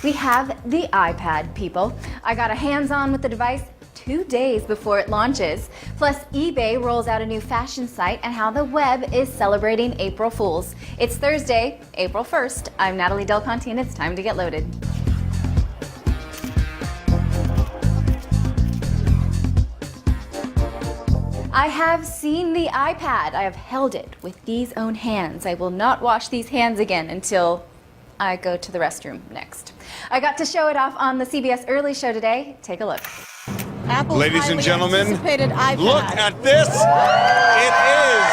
We have the iPad, people. I got a hands-on with the device 2 days before it launches. Plus, eBay rolls out a new fashion site and how the web is celebrating April Fools. It's Thursday, April 1st. I'm Natalie Del Conte, and it's time to get loaded. I have seen the iPad. I have held it with these own hands. I will not wash these hands again until I go to the restroom next. I got to show it off on the CBS Early Show today. Take a look. Apple's Ladies and gentlemen, anticipated iPad. look at this. It is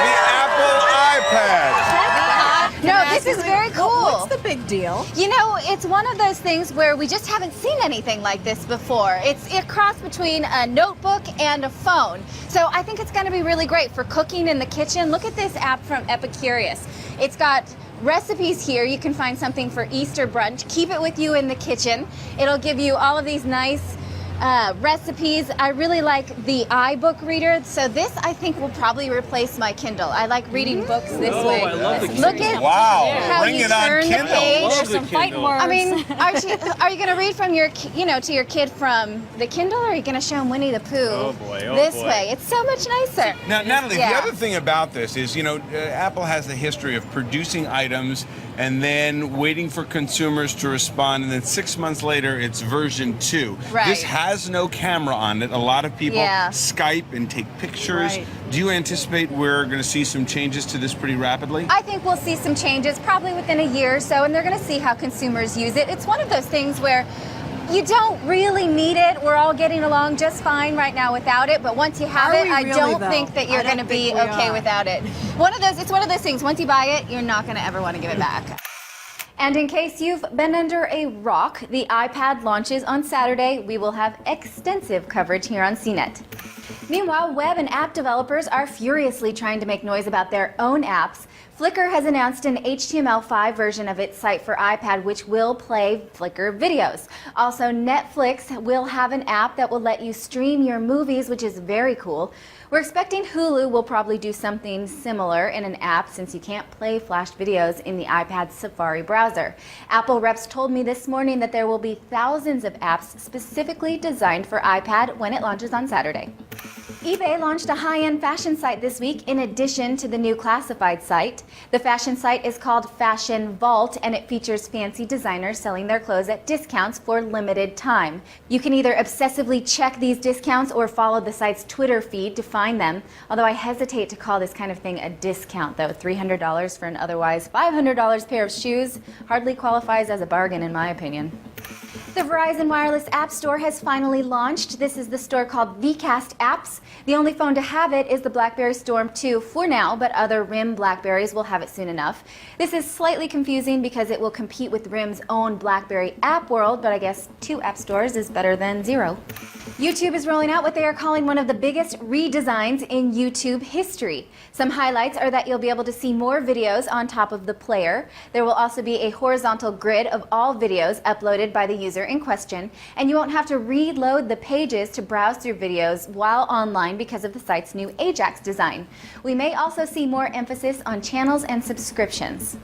the Apple iPad. No, this is very cool. What's the big deal? You know, it's one of those things where we just haven't seen anything like this before. It's a cross between a notebook and a phone. So I think it's going to be really great for cooking in the kitchen. Look at this app from Epicurious. It's got recipes here. You can find something for Easter brunch. Keep it with you in the kitchen. It'll give you all of these nice recipes. I really like the iBook reader, so this I think will probably replace my Kindle. I like reading books this way. I love the Look at Wow, how bring you it on turn the Kindle. page. Love the Some fighting Kindle. words. I mean, are you going to read from your, to your kid from the Kindle, or are you going to show him Winnie the Pooh Oh, boy. this way? It's so much nicer. Now, Natalie, Yeah. the other thing about this is, Apple has the history of producing items and then waiting for consumers to respond, and then 6 months later, it's version 2. Right. This has no camera on it. A lot of people Yeah. Skype and take pictures. Right. Do you anticipate we're going to see some changes to this pretty rapidly? I think we'll see some changes probably within a year or so, and they're going to see how consumers use it. It's one of those things where you don't really need it. We're all getting along just fine right now without it, but once you have Are it, we I really, don't though? think that I you're don't going to be think we okay are. without it. It's one of those things, once you buy it, you're not going to ever want to give it back. And in case you've been under a rock, the iPad launches on Saturday. We will have extensive coverage here on CNET. Meanwhile, web and app developers are furiously trying to make noise about their own apps. Flickr has announced an HTML5 version of its site for iPad, which will play Flickr videos. Also, Netflix will have an app that will let you stream your movies, which is very cool. We're expecting Hulu will probably do something similar in an app, since you can't play flashed videos in the iPad Safari browser. Apple reps told me this morning that there will be thousands of apps specifically designed for iPad when it launches on Saturday. eBay launched a high-end fashion site this week in addition to the new classified site. The fashion site is called Fashion Vault, and it features fancy designers selling their clothes at discounts for limited time. You can either obsessively check these discounts or follow the site's Twitter feed to find them, although I hesitate to call this kind of thing a discount, though. $300 for an otherwise $500 pair of shoes hardly qualifies as a bargain, in my opinion. The Verizon Wireless App Store has finally launched. This is the store called VCast Apps. The only phone to have it is the BlackBerry Storm 2 for now, but other RIM BlackBerries will have it soon enough. This is slightly confusing because it will compete with RIM's own BlackBerry App World, but I guess 2 app stores is better than 0. YouTube is rolling out what they are calling one of the biggest redesigns in YouTube history. Some highlights are that you'll be able to see more videos on top of the player. There will also be a horizontal grid of all videos uploaded by the user in question, and you won't have to reload the pages to browse through videos while online because of the site's new Ajax design. We may also see more emphasis on channels and subscriptions.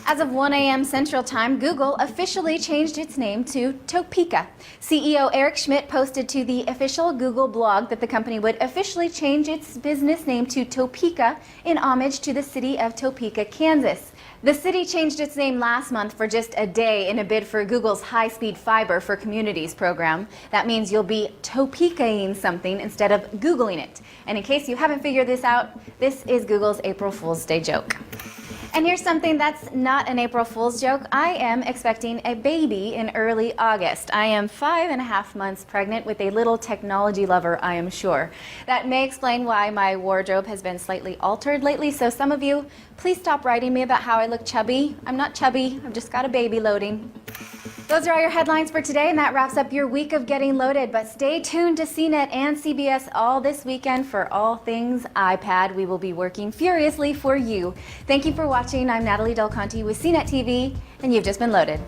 As of 1 a.m. Central Time, Google officially changed its name to Topeka. CEO Eric Schmidt posted to the official Google blog that the company would officially change its business name to Topeka in homage to the city of Topeka, Kansas. The city changed its name last month for just a day in a bid for Google's high-speed fiber for communities program. That means you'll be Topeka-ing something instead of Googling it. And in case you haven't figured this out, this is Google's April Fool's Day joke. And here's something that's not an April Fool's joke. I am expecting a baby in early August. I am 5.5 months pregnant with a little technology lover, I am sure. That may explain why my wardrobe has been slightly altered lately, so some of you, please stop writing me about how I look chubby. I'm not chubby, I've just got a baby loading. Those are all your headlines for today, and that wraps up your week of getting loaded. But stay tuned to CNET and CBS all this weekend for all things iPad. We will be working furiously for you. Thank you for watching. I'm Natalie Del Conte with CNET TV, and you've just been loaded.